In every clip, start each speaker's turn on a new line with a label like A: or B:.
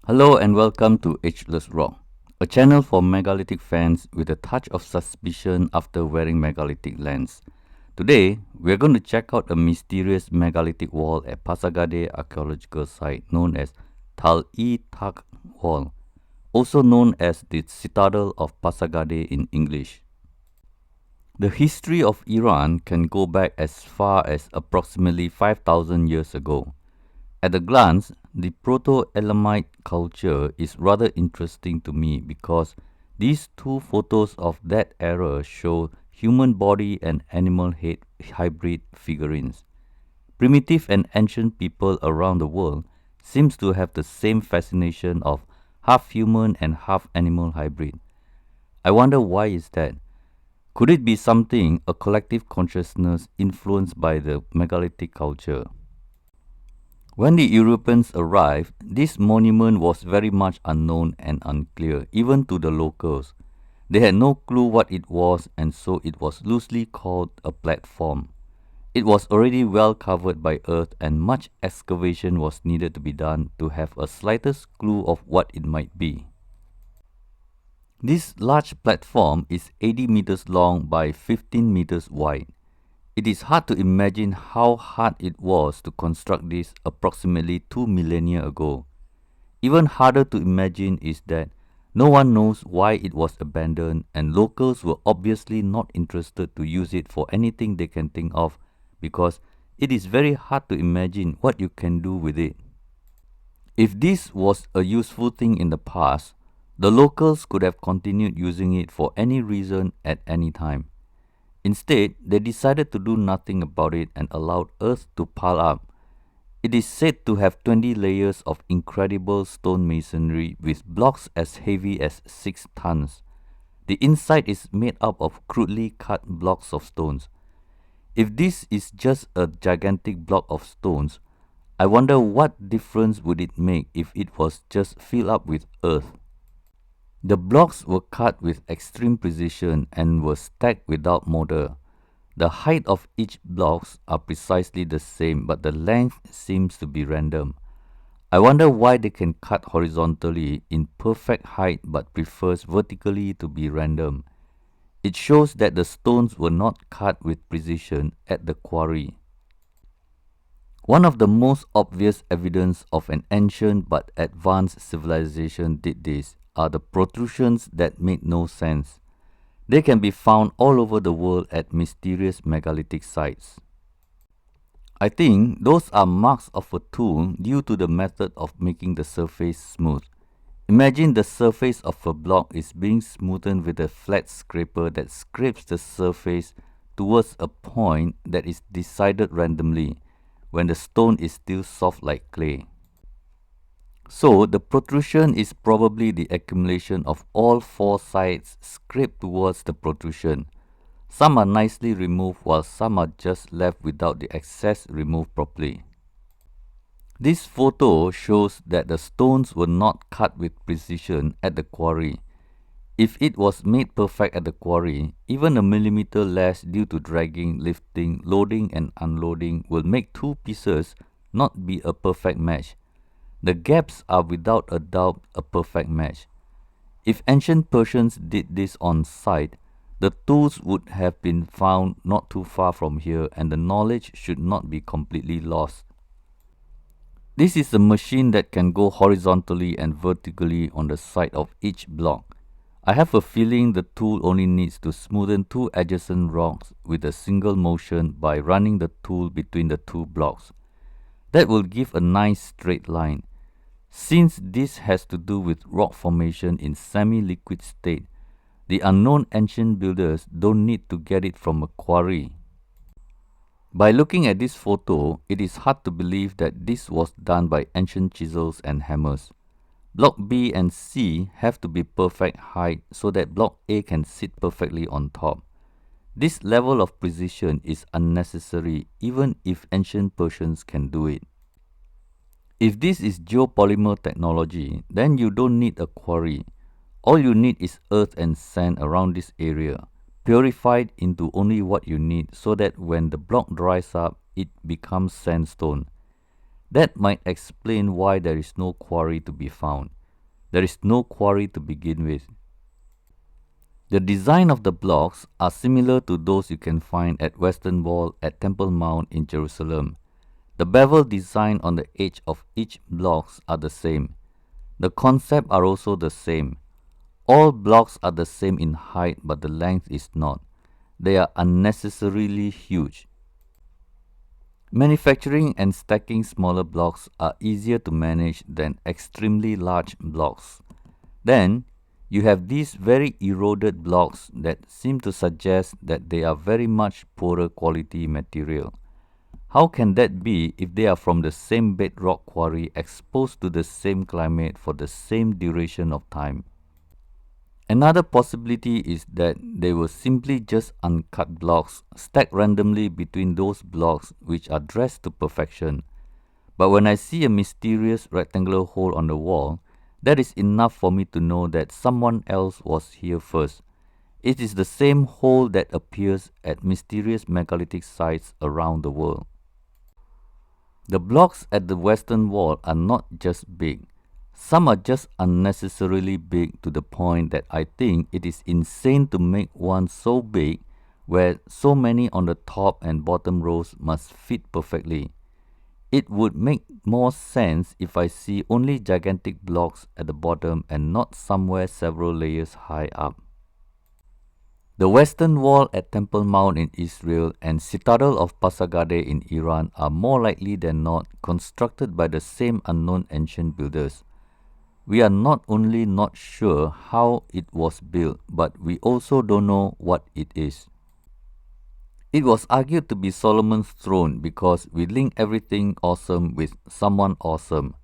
A: Hello and welcome to Ageless Rock, a channel for megalithic fans with a touch of suspicion after wearing megalithic lens. Today, we're going to check out a mysterious megalithic wall at Pasargade archaeological site known as Tal-e-Tak Wall, also known as the Citadel of Pasargade in English. The history of Iran can go back as far as approximately 5,000 years ago. At a glance, the Proto-Elamite culture is rather interesting to me because these two photos of that era show human body and animal head hybrid figurines. Primitive and ancient people around the world seems to have the same fascination of half human and half animal hybrid. I wonder why is that? Could it be something, a collective consciousness influenced by the megalithic culture? When the Europeans arrived, this monument was very much unknown and unclear, even to the locals. They had no clue what it was, and so it was loosely called a platform. It was already well covered by earth, and much excavation was needed to be done to have a slightest clue of what it might be. This large platform is 80 meters long by 15 meters wide. It is hard to imagine how hard it was to construct this approximately 2 millennia ago. Even harder to imagine is that no one knows why it was abandoned, and locals were obviously not interested to use it for anything they can think of because it is very hard to imagine what you can do with it. If this was a useful thing in the past, the locals could have continued using it for any reason at any time. Instead, they decided to do nothing about it and allowed earth to pile up. It is said to have 20 layers of incredible stone masonry with blocks as heavy as 6 tons. The inside is made up of crudely cut blocks of stones. If this is just a gigantic block of stones, I wonder what difference would it make if it was just filled up with earth. The blocks were cut with extreme precision and were stacked without mortar. The height of each blocks are precisely the same, but the length seems to be random. I wonder why they can cut horizontally in perfect height but prefers vertically to be random. It shows that the stones were not cut with precision at the quarry. One of the most obvious evidence of an ancient but advanced civilization did this are the protrusions that made no sense. They can be found all over the world at mysterious megalithic sites. I think those are marks of a tool due to the method of making the surface smooth. Imagine the surface of a block is being smoothened with a flat scraper that scrapes the surface towards a point that is decided randomly when the stone is still soft like clay. So the protrusion is probably the accumulation of all four sides scraped towards the protrusion. Some are nicely removed while some are just left without the excess removed properly. This photo shows that the stones were not cut with precision at the quarry. If it was made perfect at the quarry, even a millimeter less due to dragging, lifting, loading and unloading will make two pieces not be a perfect match. The gaps are without a doubt a perfect match. If ancient Persians did this on site, the tools would have been found not too far from here and the knowledge should not be completely lost. This is a machine that can go horizontally and vertically on the side of each block. I have a feeling the tool only needs to smoothen two adjacent rocks with a single motion by running the tool between the two blocks. That will give a nice straight line. Since this has to do with rock formation in semi-liquid state, the unknown ancient builders don't need to get it from a quarry. By looking at this photo, it is hard to believe that this was done by ancient chisels and hammers. Block B and C have to be perfect height so that block A can sit perfectly on top. This level of precision is unnecessary even if ancient Persians can do it. If this is geopolymer technology, then you don't need a quarry. All you need is earth and sand around this area, purified into only what you need so that when the block dries up, it becomes sandstone. That might explain why there is no quarry to be found. There is no quarry to begin with. The design of the blocks are similar to those you can find at Western Wall at Temple Mount in Jerusalem. The bevel design on the edge of each blocks are the same. The concept are also the same. All blocks are the same in height, but the length is not. They are unnecessarily huge. Manufacturing and stacking smaller blocks are easier to manage than extremely large blocks. Then, you have these very eroded blocks that seem to suggest that they are very much poorer quality material. How can that be if they are from the same bedrock quarry exposed to the same climate for the same duration of time? Another possibility is that they were simply just uncut blocks stacked randomly between those blocks which are dressed to perfection. But when I see a mysterious rectangular hole on the wall, that is enough for me to know that someone else was here first. It is the same hole that appears at mysterious megalithic sites around the world. The blocks at the Western Wall are not just big. Some are just unnecessarily big to the point that I think it is insane to make one so big where so many on the top and bottom rows must fit perfectly. It would make more sense if I see only gigantic blocks at the bottom and not somewhere several layers high up. The Western Wall at Temple Mount in Israel and Citadel of Pasargadae in Iran are more likely than not constructed by the same unknown ancient builders. We are not only not sure how it was built, but we also don't know what it is. It was argued to be Solomon's throne because we link everything awesome with someone awesome.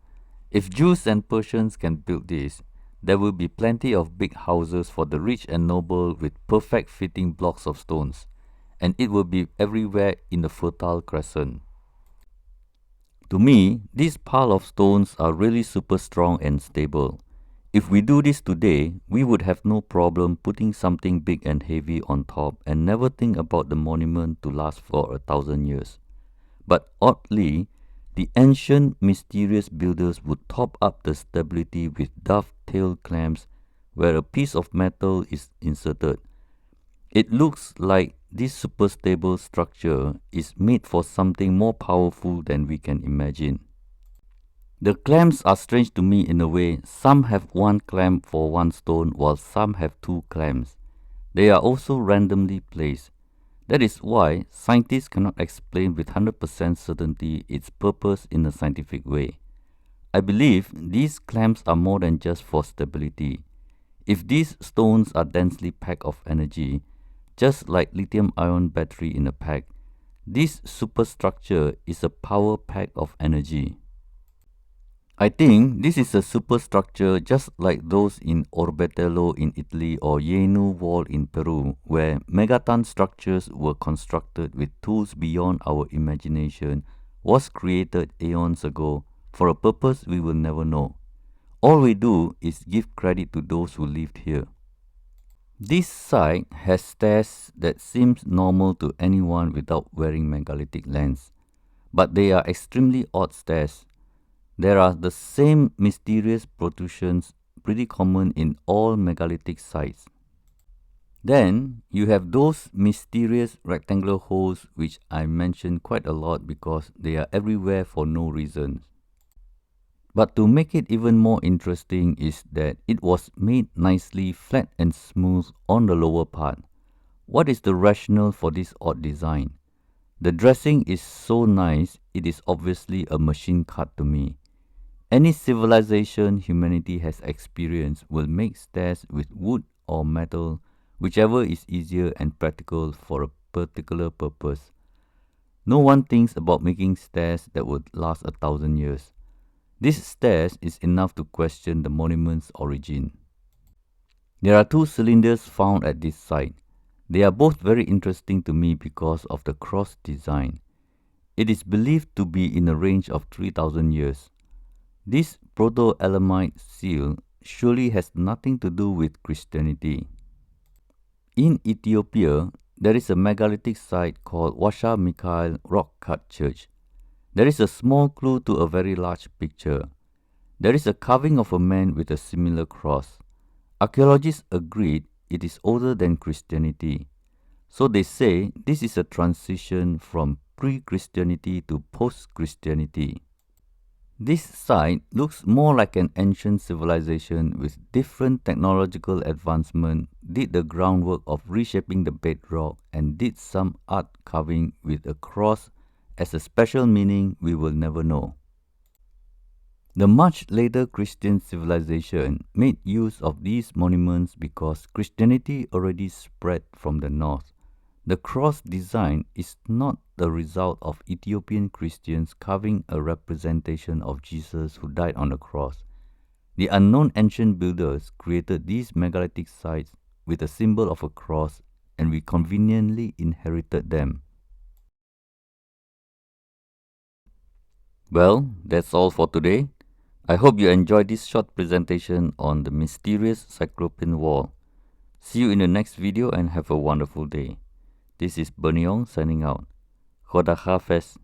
A: If Jews and Persians can build this, there will be plenty of big houses for the rich and noble with perfect fitting blocks of stones, and it will be everywhere in the Fertile Crescent. To me, these pile of stones are really super strong and stable. If we do this today, we would have no problem putting something big and heavy on top and never think about the monument to last for 1,000 years. But oddly, the ancient mysterious builders would top up the stability with dovetail clamps where a piece of metal is inserted. It looks like this super stable structure is made for something more powerful than we can imagine. The clamps are strange to me in a way. Some have one clamp for one stone while some have two clamps. They are also randomly placed. That is why scientists cannot explain with 100% certainty its purpose in a scientific way. I believe these clamps are more than just for stability. If these stones are densely packed of energy, just like lithium-ion battery in a pack, this superstructure is a power pack of energy. I think this is a superstructure just like those in Orbetello in Italy or Yenu Wall in Peru, where megaton structures were constructed with tools beyond our imagination, was created eons ago for a purpose we will never know. All we do is give credit to those who lived here. This site has stairs that seem normal to anyone without wearing megalithic lens, but they are extremely odd stairs. There are the same mysterious protrusions pretty common in all megalithic sites. Then you have those mysterious rectangular holes which I mention quite a lot because they are everywhere for no reason. But to make it even more interesting is that it was made nicely flat and smooth on the lower part. What is the rationale for this odd design? The dressing is so nice, it is obviously a machine cut to me. Any civilization humanity has experienced will make stairs with wood or metal, whichever is easier and practical for a particular purpose. No one thinks about making stairs that would last 1,000 years. This stairs is enough to question the monument's origin. There are two cylinders found at this site. They are both very interesting to me because of the cross design. It is believed to be in a range of 3,000 years. This proto-Elamite seal surely has nothing to do with Christianity. In Ethiopia, there is a megalithic site called Washa Mikhail Rock Cut Church. There is a small clue to a very large picture. There is a carving of a man with a similar cross. Archaeologists agreed it is older than Christianity. So they say this is a transition from pre-Christianity to post-Christianity. This site looks more like an ancient civilization with different technological advancement, did the groundwork of reshaping the bedrock, and did some art carving with a cross as a special meaning we will never know. The much later Christian civilization made use of these monuments because Christianity already spread from the north. The cross design is not the result of Ethiopian Christians carving a representation of Jesus who died on the cross. The unknown ancient builders created these megalithic sites with a symbol of a cross, and we conveniently inherited them. Well, that's all for today. I hope you enjoyed this short presentation on the mysterious Cyclopean Wall. See you in the next video and have a wonderful day. This is Berniong signing out. Khoda Hafez.